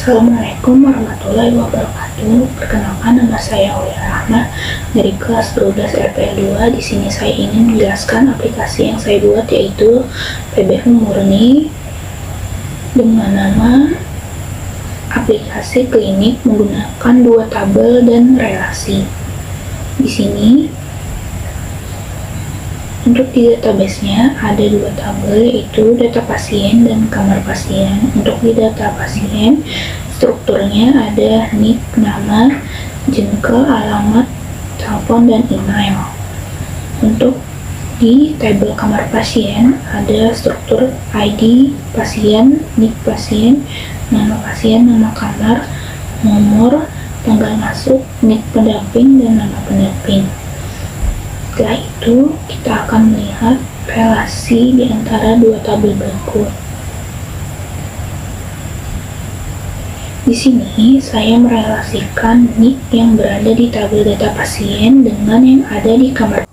Assalamualaikum warahmatullahi wabarakatuh. Perkenalkan, nama saya Aulia Rahma dari kelas 12 RPL 2. Di sini saya ingin menjelaskan aplikasi yang saya buat, yaitu PBU Murni dengan nama aplikasi klinik menggunakan dua tabel dan relasi. Di sini untuk di database-nya ada dua tabel, yaitu data pasien dan kamar pasien. Untuk di data pasien, strukturnya ada NIK, nama, jengkel, alamat, telepon, dan email. Untuk di tabel kamar pasien, ada struktur ID pasien, NIK pasien, nama kamar, nomor, tanggal masuk, NIK pendamping, dan nama pendamping. Setelah itu, kita akan melihat relasi di antara dua tabel berikut. Di sini, saya merelasikan NIK yang berada di tabel data pasien dengan yang ada di kamar.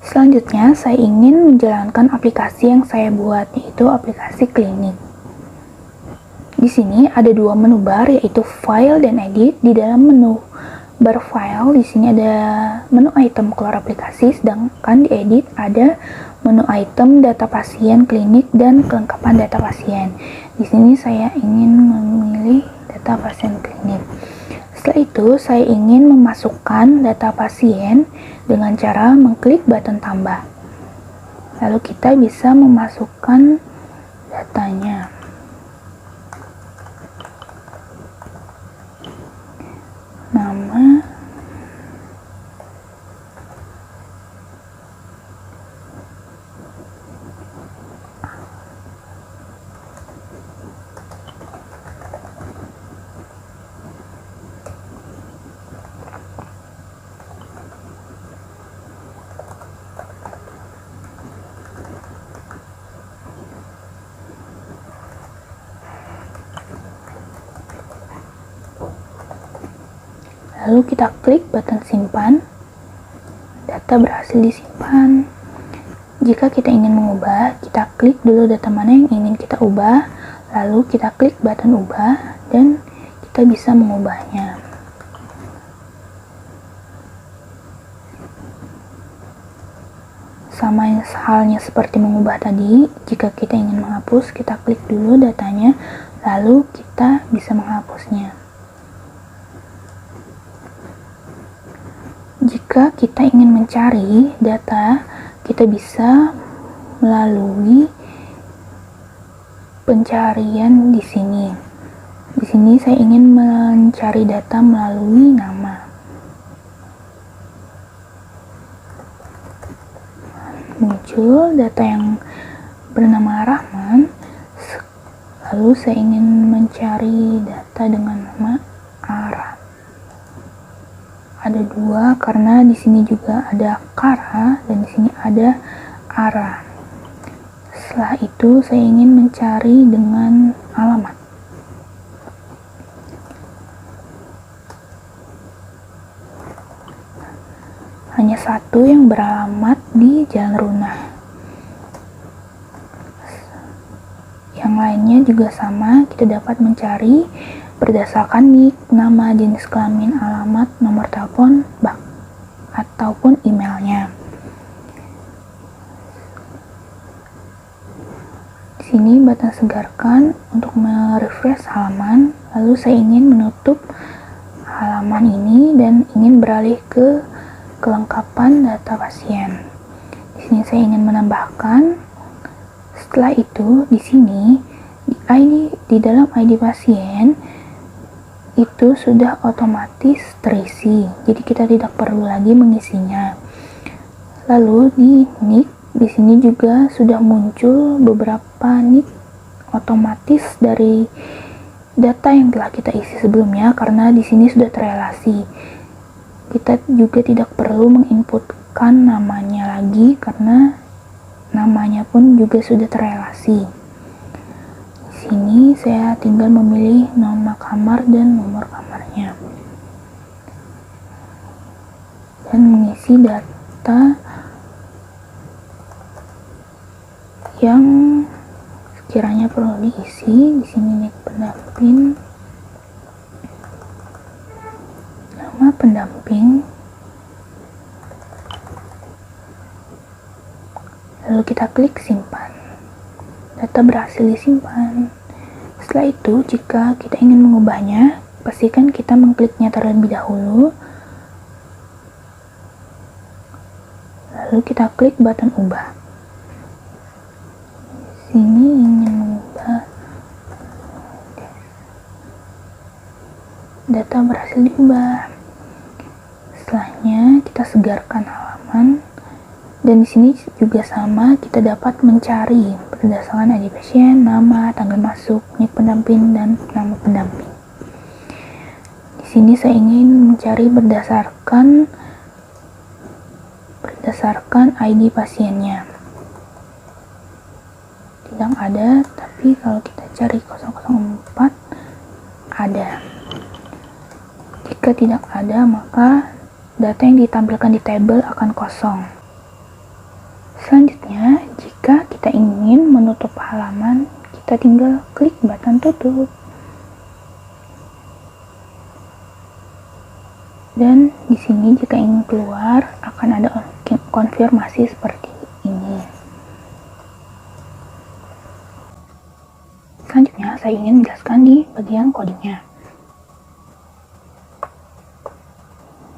Selanjutnya, saya ingin menjalankan aplikasi yang saya buat, yaitu aplikasi klinik. Di sini ada dua menu bar, yaitu file dan edit. Di dalam menu bar file, di sini ada menu item keluar aplikasi, sedangkan di edit ada menu item data pasien klinik dan kelengkapan data pasien. Di sini saya ingin memilih data pasien klinik. Setelah itu, saya ingin memasukkan data pasien dengan cara mengklik button tambah. Lalu kita bisa memasukkan datanya. Nama, lalu kita klik button simpan. Data berhasil disimpan. Jika kita ingin mengubah, kita klik dulu data mana yang ingin kita ubah, lalu kita klik button ubah dan kita bisa mengubahnya. Sama halnya seperti mengubah tadi, jika kita ingin menghapus, kita klik dulu datanya, lalu kita bisa menghapusnya. Jika kita ingin mencari data, kita bisa melalui pencarian di sini. Di sini saya ingin mencari data melalui nama. Muncul data yang bernama Rahman. Lalu saya ingin mencari data dengan nama Ara. Ada dua karena di sini juga ada Kara dan di sini ada Ara. Setelah itu saya ingin mencari dengan alamat. Hanya satu yang beralamat di Jalan Runah. Yang lainnya juga sama, kita dapat mencari berdasarkan NIK, nama, jenis kelamin, alamat, nomor telepon, ataupun emailnya. Di sini button segarkan untuk merefresh halaman, lalu saya ingin menutup halaman ini dan ingin beralih ke kelengkapan data pasien. Di sini saya ingin menambahkan. Setelah itu, di sini di dalam ID pasien itu sudah otomatis terisi, jadi kita tidak perlu lagi mengisinya. Lalu di NIK, di sini juga sudah muncul beberapa NIK otomatis dari data yang telah kita isi sebelumnya, karena di sini sudah terrelasi. Kita juga tidak perlu menginputkan namanya lagi karena namanya pun juga sudah terrelasi. Di sini saya tinggal memilih nama kamar dan nomor kamarnya dan mengisi data yang sekiranya perlu diisi. Di sini NIK pendamping, pendamping, lalu kita klik simpan. Data berhasil disimpan. Setelah itu, jika kita ingin mengubahnya, pastikan kita mengkliknya terlebih dahulu, lalu kita klik button ubah. Sini ingin mengubah, data berhasil diubah. Setelahnya kita segarkan halaman, dan di sini juga sama, kita dapat mencari berdasarkan ID pasien, nama, tanggal masuk, nik pendamping, dan nama pendamping. Di sini saya ingin mencari berdasarkan ID pasiennya. Tidak ada, tapi kalau kita cari 004 ada. Jika tidak ada, maka data yang ditampilkan di tabel akan kosong. Selanjutnya, jika kita ingin menutup halaman, kita tinggal klik button tutup. Dan di sini jika ingin keluar, akan ada konfirmasi seperti ini. Selanjutnya, saya ingin menjelaskan di bagian codingnya.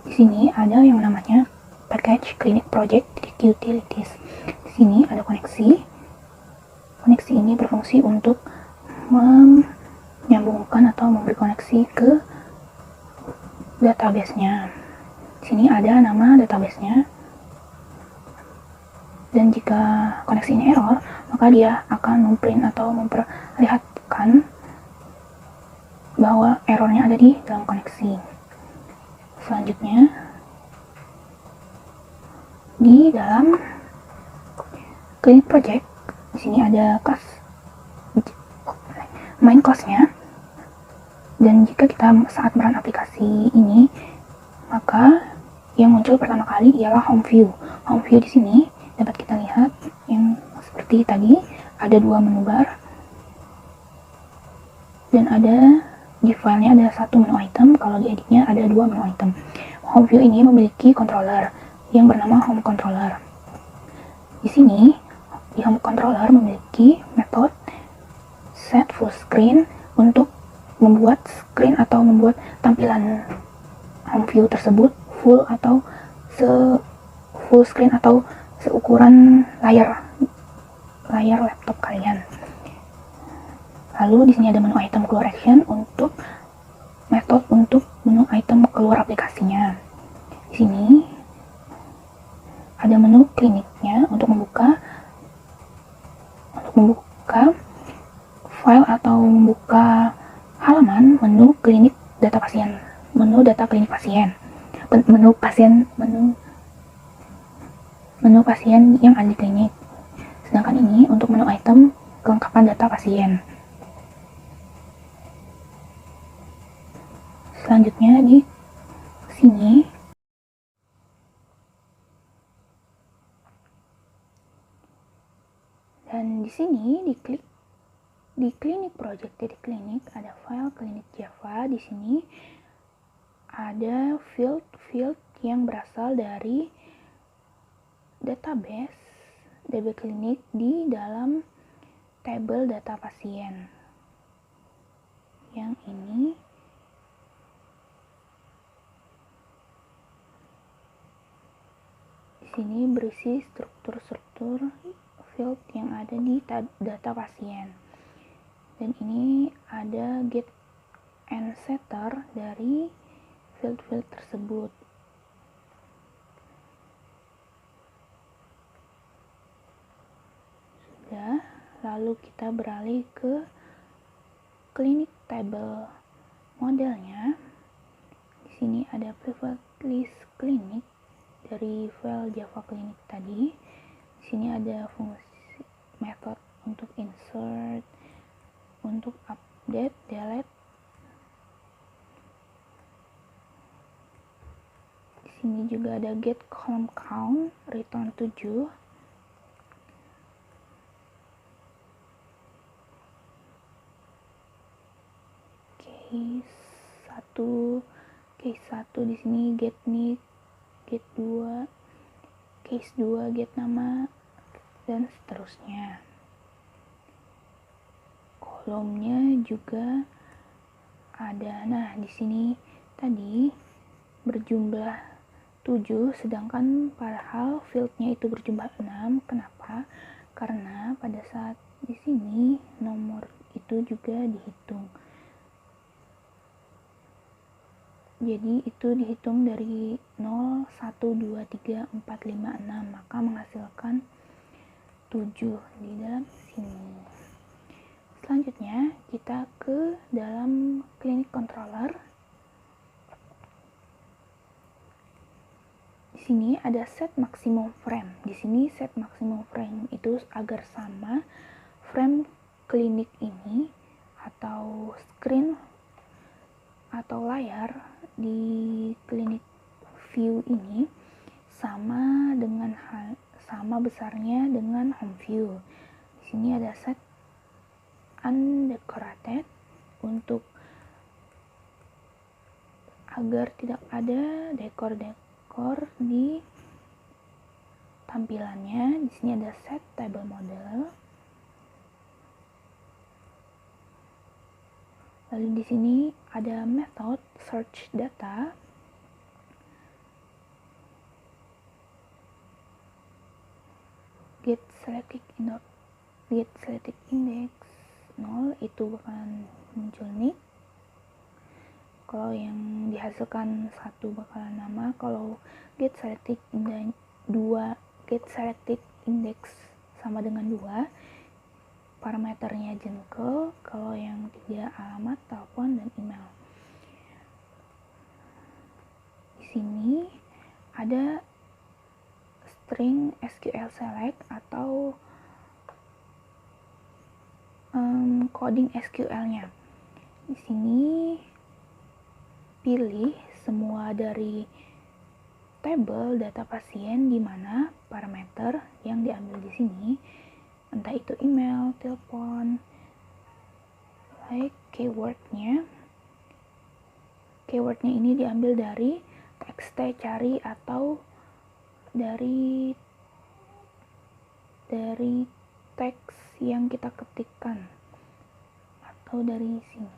Di sini ada yang namanya package clinic project utilities. Di sini ada koneksi. Koneksi ini berfungsi untuk menyambungkan atau memberi koneksi ke database-nya. Di sini ada nama database-nya. Dan jika koneksinya error, maka dia akan memprint atau memperlihatkan bahwa errornya ada di dalam koneksi. Selanjutnya, di dalam clinic project, di sini ada main class-nya. Dan jika kita saat merun aplikasi ini, maka yang muncul pertama kali ialah home view. Home view di sini dapat kita lihat yang seperti tadi, ada dua menu bar, dan ada di filenya ada satu menu item, kalau di editnya ada dua menu item. Home view ini memiliki controller yang bernama home controller. Di sini di home controller memiliki metode set full screen untuk membuat screen atau membuat tampilan home view tersebut full atau full screen atau seukuran layar laptop kalian. Lalu di sini ada menu item keluar action untuk metode untuk menu item keluar aplikasinya. Di sini ada menu kliniknya untuk membuka file atau membuka halaman menu klinik data pasien, menu data klinik pasien, menu pasien yang ada di klinik. Sedangkan ini untuk menu item kelengkapan data pasien. Selanjutnya di sini dan di sini di clinic project titik klinik ada file klinik Java. Di sini ada field yang berasal dari database DB klinik di dalam tabel data pasien. Yang ini di sini berisi struktur field yang ada di data pasien. Dan ini ada get and setter dari field tersebut. Sudah, lalu kita beralih ke clinic table modelnya. Di sini ada private list clinic dari file Java klinik tadi. Di sini ada fungsi method untuk insert, untuk update, delete. Di sini juga ada get column count, return 7. Oke, case 1 di sini get nick, get 2, case 2 get nama, dan seterusnya. Kolomnya juga ada. Nah, di sini tadi berjumlah 7, sedangkan padahal fieldnya itu berjumlah 6. Kenapa? Karena pada saat di sini nomor itu juga dihitung. Jadi itu dihitung dari 0, 1, 2, 3, 4, 5, 6, maka menghasilkan 7 di dalam sini. Selanjutnya kita ke dalam Clinic Controller. Di sini ada set maksimum frame. Di sini set maksimum frame itu agar sama frame klinik ini atau screen atau layar di klinik view ini sama besarnya dengan home view. Di sini ada set undecorated untuk agar tidak ada dekor-dekor di tampilannya. Di sini ada set table model. Lalu di sini ada method search data. Get selected index 0 itu bakalan muncul nih. Kalau yang dihasilkan 1 bakalan nama. Kalau get selected index sama dengan 2, parameternya jengkel. Kalau yang 3 alamat, telepon, dan email. Di sini ada string SQL select atau coding SQL-nya. Di sini pilih semua dari tabel data pasien di mana parameter yang diambil di sini, entah itu email, telepon, like keywordnya ini diambil dari txt cari atau dari teks yang kita ketikkan atau dari sini.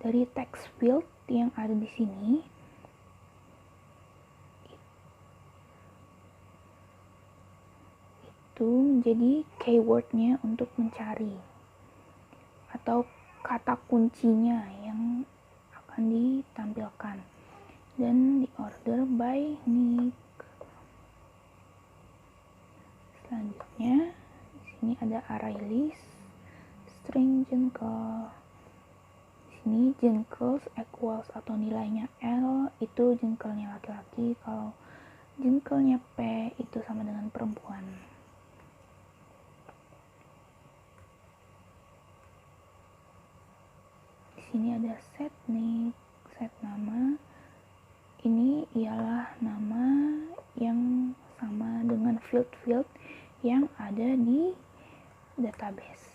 Dari text field yang ada di sini itu menjadi keywordnya untuk mencari atau kata kuncinya yang akan ditampilkan dan diorder by nick. Selanjutnya di sini ada array list, string jengkel. Di sini jengkel equals atau nilainya L itu jengkelnya laki-laki, kalau jengkelnya P itu sama dengan perempuan. Di sini ada set nick, set nama. Ini ialah nama yang sama dengan field-field yang ada di database.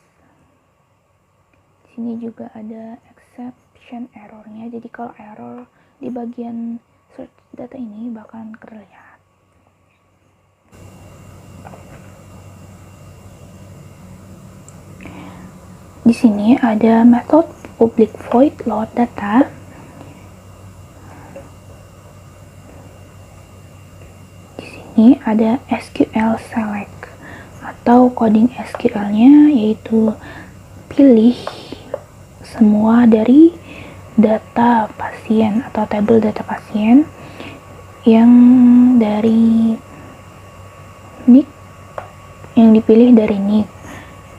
Di sini juga ada exception errornya. Jadi kalau error di bagian search data ini bakalan terlihat. Di sini ada method public void load data. Di sini ada SQL select atau coding SQL-nya, yaitu pilih semua dari data pasien atau tabel data pasien yang dari nick, yang dipilih dari nick.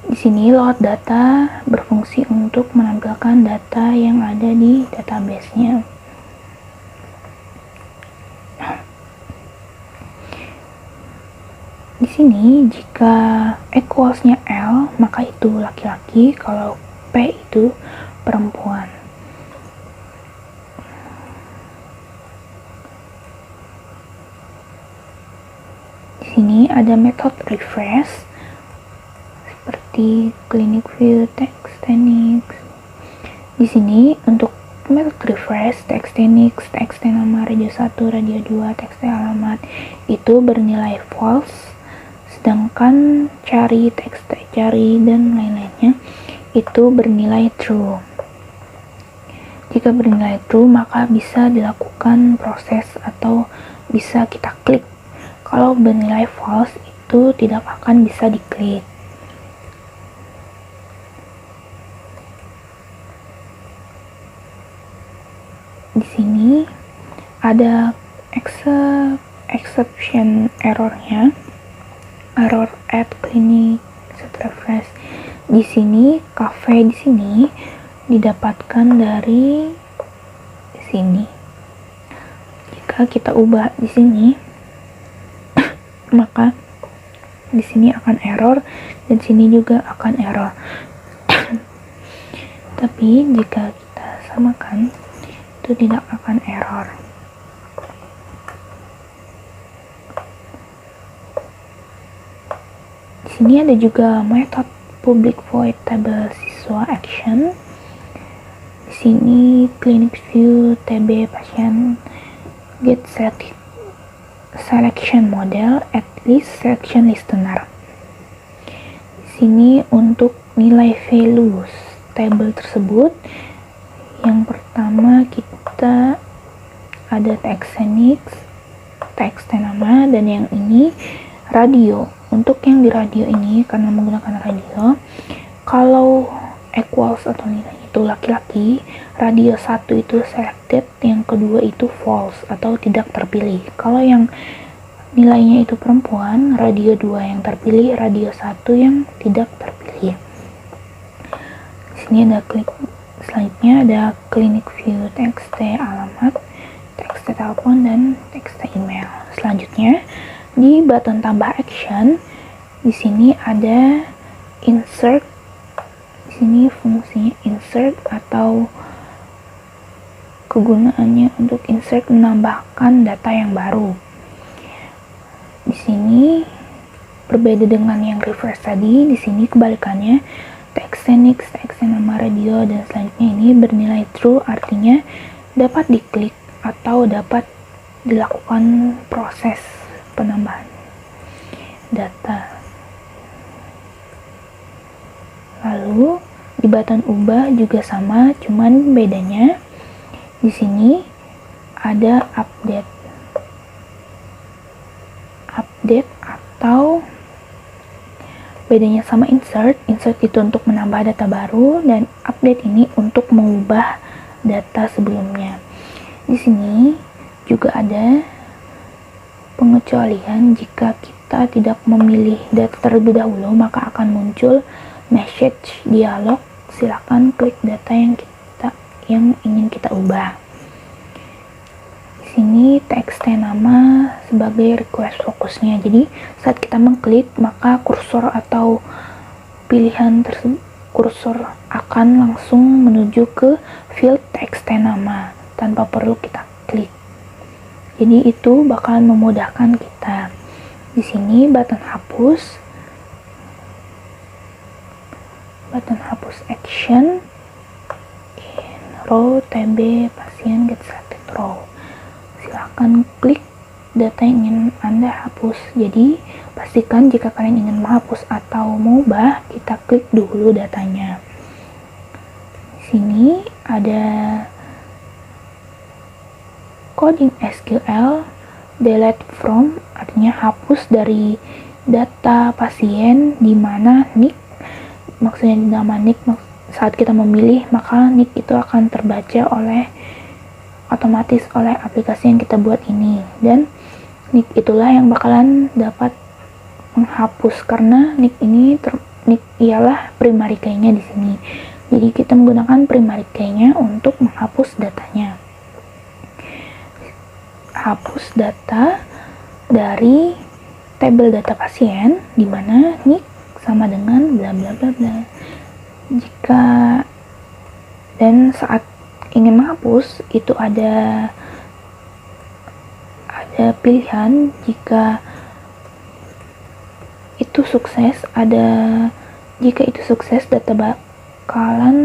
Di sini load data berfungsi untuk menampilkan data yang ada di database-nya. Di sini jika equals-nya L maka itu laki-laki, kalau P itu perempuan. Di sini ada method refresh seperti seperti Clinic View, TextNix. Di sini untuk metode refresh, TextNix, teks nama radio 1, radio 2, teks alamat itu bernilai false, sedangkan cari, teks cari, dan lain-lainnya itu bernilai true. Jika bernilai true, maka bisa dilakukan proses atau bisa kita klik. Kalau bernilai false, itu tidak akan bisa diklik. Di sini ada exception errornya, error at clinic set refresh. Di sini cafe di sini didapatkan dari sini. Jika kita ubah di sini, maka di sini akan error dan sini juga akan error. Tapi jika kita samakan, itu tidak akan error. Di sini ada juga metode public void table siswa action. Di sini clinic view TB pasien get selection model at least selection listener. Di sini untuk nilai values table tersebut, yang pertama kita ada TextNix, teks nama, dan yang ini radio. Untuk yang di radio ini, karena menggunakan radio, kalau equals atau nilainya itu laki-laki, radio 1 itu selected, yang kedua itu false atau tidak terpilih. Kalau yang nilainya itu perempuan, radio 2 yang terpilih, radio 1 yang tidak terpilih. Di sini ada klik. Selanjutnya ada clinic view, teks alamat, teks telepon, dan teks email. Selanjutnya di button tambah action, di sini ada insert. Di sini fungsinya insert atau kegunaannya untuk insert, menambahkan data yang baru. Di sini berbeda dengan yang refresh tadi. Di sini kebalikannya, TextNix, teks nama radio, dan selanjutnya ini bernilai true, artinya dapat diklik atau dapat dilakukan proses penambahan data. Lalu di button ubah juga sama, cuman bedanya di sini ada update atau bedanya sama insert itu untuk menambah data baru, dan update ini untuk mengubah data sebelumnya. Di sini juga ada pengecualian. Jika kita tidak memilih data terlebih dahulu, maka akan muncul message dialog, silakan klik data yang ingin kita ubah. Di sini teks nama sebagai request fokusnya. Jadi saat kita mengklik, maka kursor atau pilihan tersebut, kursor akan langsung menuju ke field teks nama tanpa perlu kita klik. Jadi itu bakalan memudahkan kita. Di sini button hapus action in row TB pasien get selected row. Silahkan klik data yang ingin Anda hapus. Jadi pastikan jika kalian ingin menghapus atau mengubah, kita klik dulu datanya. Di sini ada coding SQL delete from, artinya hapus dari data pasien, di mana nick, maksudnya nama nick, saat kita memilih maka nick itu akan terbaca otomatis oleh aplikasi yang kita buat ini, dan nick itulah yang bakalan dapat menghapus, karena nick ialah primary key-nya di sini. Jadi kita menggunakan primary key-nya untuk menghapus datanya. Hapus data dari tabel data pasien, di mana nick sama dengan bla bla bla bla. Dan saat ingin menghapus itu ada pilihan. Jika itu sukses, ada Jika itu sukses, data bakalan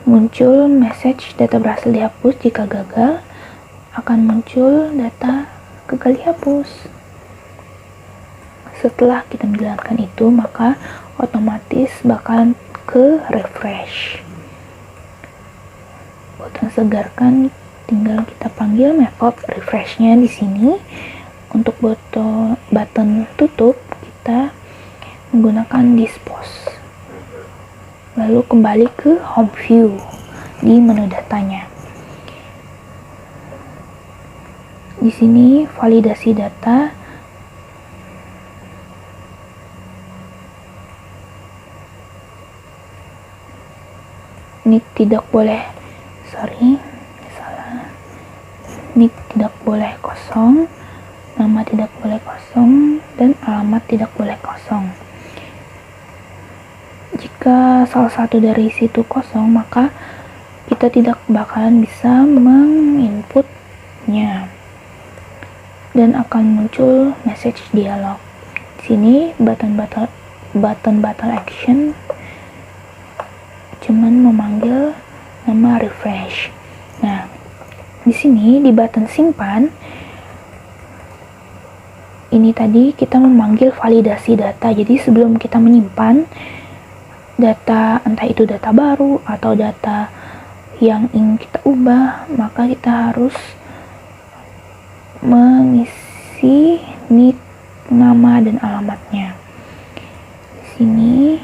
muncul message data berhasil dihapus. Jika gagal, akan muncul data gagal dihapus. Setelah kita menjalankan itu, maka otomatis bakalan ke refresh. Button segarkan tinggal kita panggil metode refresh-nya di sini. Untuk button tutup kita menggunakan dispose. Lalu kembali ke home view di menu datanya. Di sini validasi data. Ini tidak boleh, ini tidak boleh kosong, nama tidak boleh kosong, dan alamat tidak boleh kosong. Jika salah satu dari situ kosong, maka kita tidak bakalan bisa menginputnya dan akan muncul message dialog. Di sini button battle action cuman memanggil nama refresh. Nah, di sini di button simpan ini tadi kita memanggil validasi data. Jadi sebelum kita menyimpan data, entah itu data baru atau data yang ingin kita ubah, maka kita harus mengisi nick, nama, dan alamatnya. Di sini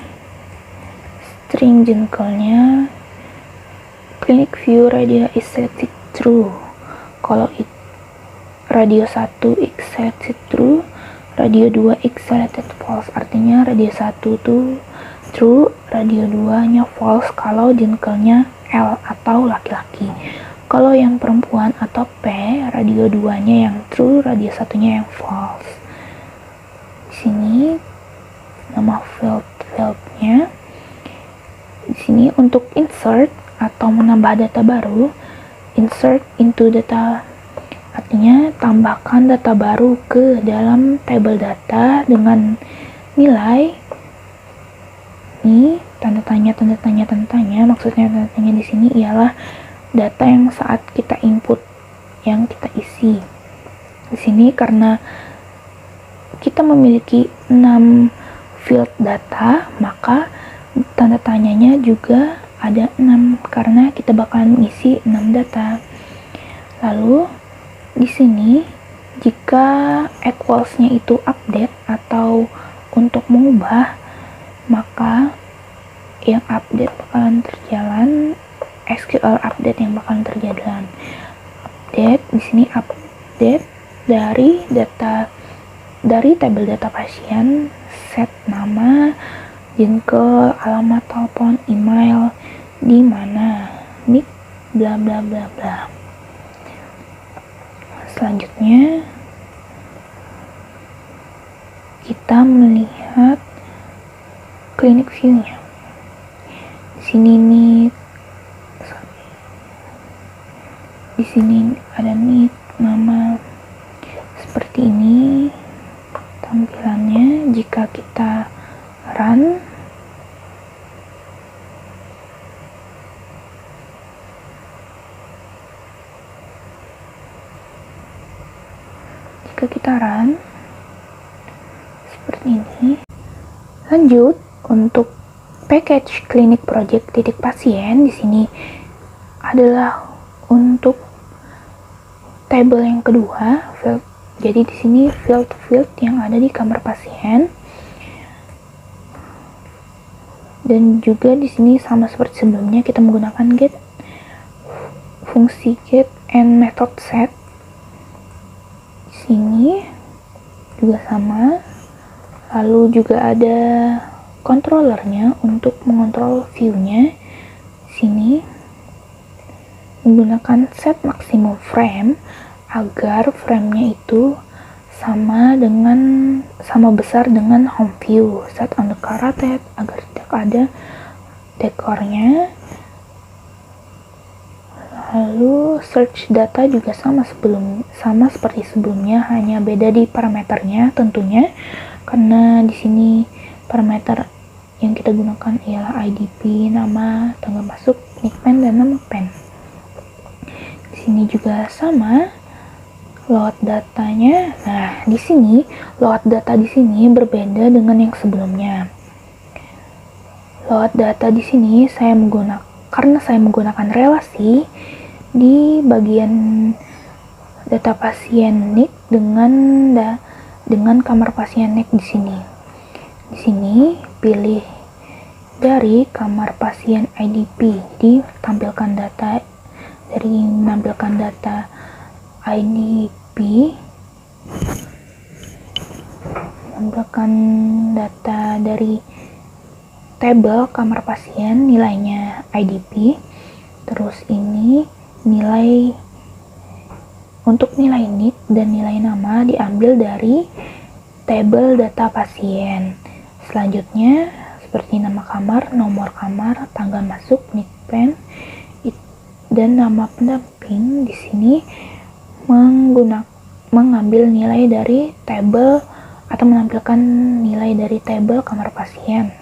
string jengkelnya clinic view radio is selected true. Kalau radio 1 x selected true, radio 2 x selected false. Artinya radio 1 tuh true, radio 2 nya false kalau jengkelnya L atau laki-laki. Kalau yang perempuan atau P, radio 2 nya yang true, radio 1 nya yang false. Di sini nama field-nya. Di sini untuk insert atau menambah data baru, insert into data, artinya tambahkan data baru ke dalam table data dengan nilai. Ini tanda tanya, maksudnya tanda tanya di sini ialah data yang saat kita input, yang kita isi. Di sini karena kita memiliki 6 field data, maka tanda tanyanya juga ada 6 karena kita bakalan mengisi 6 data. Lalu di sini jika equals-nya itu update atau untuk mengubah, maka yang update bakalan terjalan, SQL update yang bakalan terjalan. Update di sini update dari data, dari tabel data pasien, set nama, jengkel, alamat telepon, email, di mana, nick, bla bla bla bla. Selanjutnya kita melihat clinic view-nya. Di sini nih, di sini ada nick, nama, seperti ini tampilannya. Jika kita run, seperti ini. Lanjut untuk package klinik project titik pasien, di sini adalah untuk table yang kedua, field. Jadi di sini field yang ada di kamar pasien. Dan juga di sini sama seperti sebelumnya, kita menggunakan get, fungsi get and method set. Di sini juga sama. Lalu juga ada controllernya untuk mengontrol view-nya. Di sini menggunakan set maksimum frame agar frame-nya itu sama besar dengan home view. Set on the rotate agar tidak ada dekornya. Lalu search data juga sama seperti sebelumnya, hanya beda di parameternya tentunya, karena di sini parameter yang kita gunakan ialah IDP, nama, tanggal masuk, nick pen, dan nama pen. Di sini juga sama, load datanya. Nah, di sini load data di sini berbeda dengan yang sebelumnya. Load data di sini karena saya menggunakan relasi di bagian data pasien NIC dengan kamar pasien NIC di sini. Di sini pilih dari kamar pasien IDP, ditampilkan data menampilkan data IDP, menampilkan data dari tabel kamar pasien nilainya IDP. Terus ini nilai untuk nilai NIC dan nilai nama diambil dari tabel data pasien. Selanjutnya seperti nama kamar, nomor kamar, tanggal masuk, nick pen, dan nama pendamping. Di sini mengambil nilai dari tabel atau menampilkan nilai dari tabel kamar pasien.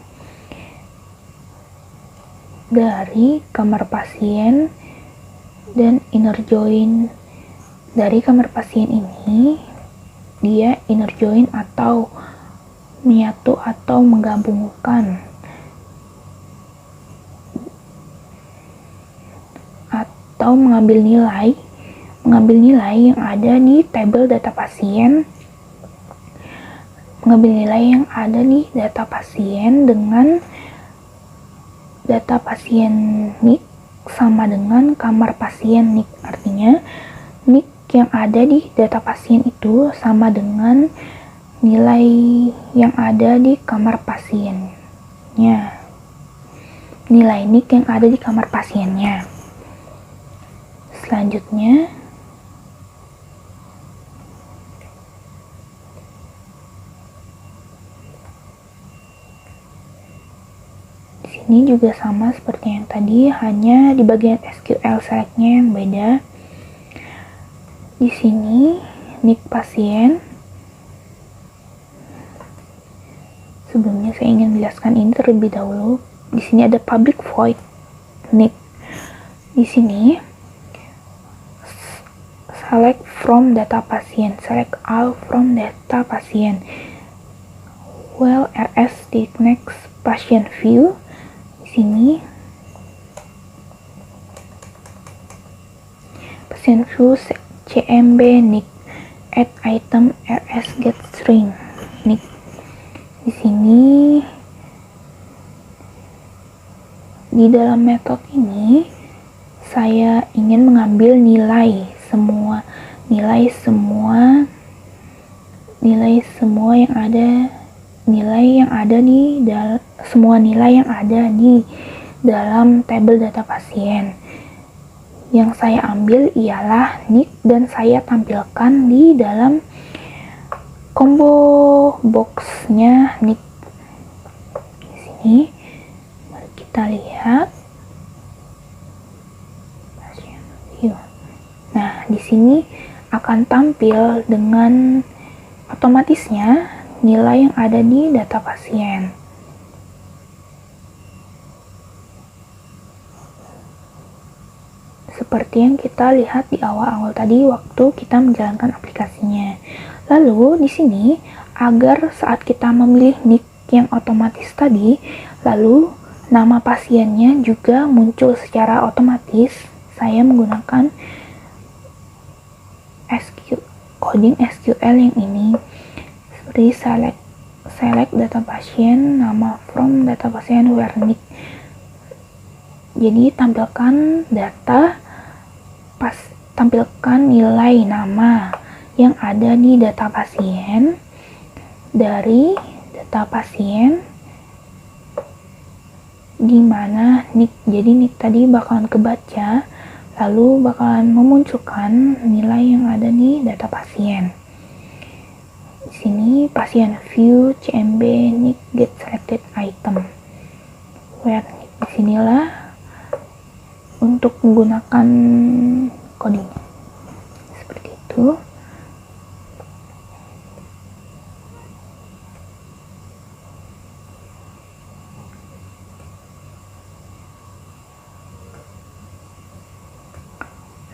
Dari kamar pasien dan inner join. Dari kamar pasien ini dia inner join atau menyatu atau menggabungkan atau mengambil nilai yang ada di tabel data pasien, dengan data pasien NIC sama dengan kamar pasien NIC. Artinya NIC yang ada di data pasien itu sama dengan nilai yang ada di kamar pasiennya. Nilai NIC yang ada di kamar pasiennya. Selanjutnya ini juga sama seperti yang tadi, hanya di bagian SQL select-nya yang beda. Di sini nick pasien. Sebelumnya saya ingin menjelaskan ini terlebih dahulu. Di sini ada public void nick. Di sini select from data pasien, select all from data pasien. Well, rs di next patient view. Sini pasien view cmb nick add item rs get string nick. Di sini di dalam metode ini saya ingin mengambil nilai semua nilai yang ada di dalam tabel data pasien. Yang saya ambil ialah nick dan saya tampilkan di dalam combo box-nya nick. Di sini mari kita lihat. Nah, di sini akan tampil dengan otomatisnya nilai yang ada di data pasien. Seperti yang kita lihat di awal-awal tadi waktu kita menjalankan aplikasinya. Lalu di sini agar saat kita memilih nick yang otomatis tadi, lalu nama pasiennya juga muncul secara otomatis, saya menggunakan coding SQL yang ini, seperti select data pasien, nama from data pasien, where nick. Jadi tampilkan nilai nama yang ada di data pasien dari data pasien, di mana nick. Jadi nick tadi bakalan kebaca, lalu bakalan memunculkan nilai yang ada di data pasien. Di sini pasien view cmb nick get selected item, where nick. Disinilah untuk menggunakan coding seperti itu.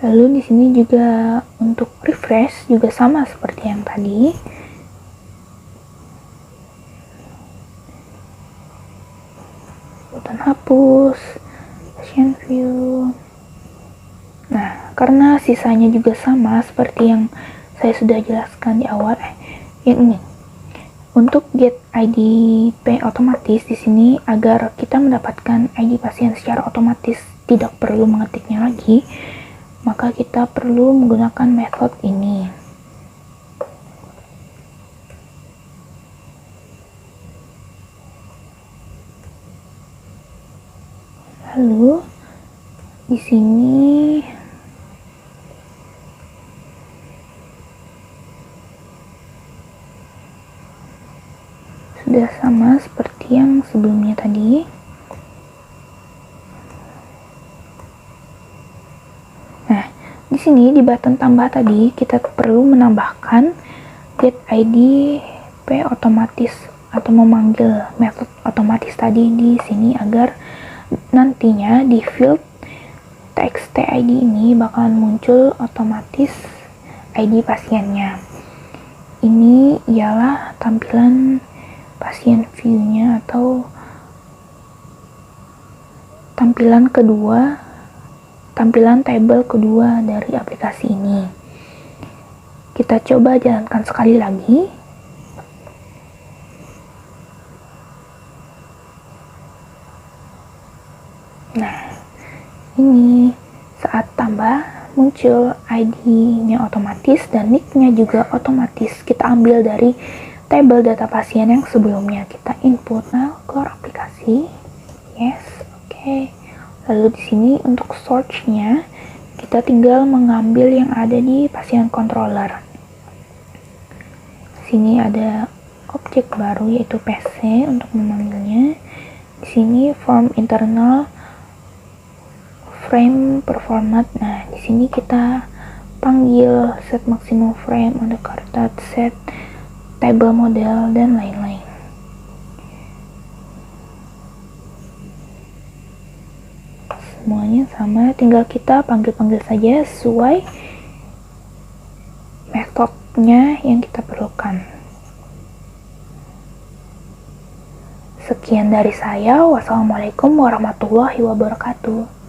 Lalu di sini juga untuk refresh juga sama seperti yang tadi. Button hapus, passion view. Nah, karena sisanya juga sama seperti yang saya sudah jelaskan di awal, yang ini. Untuk get ID P otomatis di sini agar kita mendapatkan ID pasien secara otomatis, tidak perlu mengetiknya lagi, maka kita perlu menggunakan metode ini. Lalu di sini sudah sama seperti yang sebelumnya tadi. Nah, di sini di button tambah tadi kita perlu menambahkan get ID P otomatis atau memanggil metode otomatis tadi di sini agar nantinya di field txt ID ini bakalan muncul otomatis ID pasiennya. Ini ialah tampilan pasien view-nya atau tampilan table kedua dari aplikasi ini. Kita coba jalankan sekali lagi. Nah, ini saat tambah muncul ID-nya otomatis dan nick-nya juga otomatis. Kita ambil dari table data pasien yang sebelumnya kita input. Nah, keluar aplikasi. Yes, oke. Lalu di sini untuk search-nya kita tinggal mengambil yang ada di pasien controller. Di sini ada objek baru yaitu PC untuk memanggilnya. Di sini form internal frame per format. Nah, di sini kita panggil set maximum frame on the card, set table model dan lain-lain. Semuanya sama, tinggal kita panggil-panggil saja sesuai metodenya yang kita perlukan. Sekian dari saya. Wassalamualaikum warahmatullahi wabarakatuh.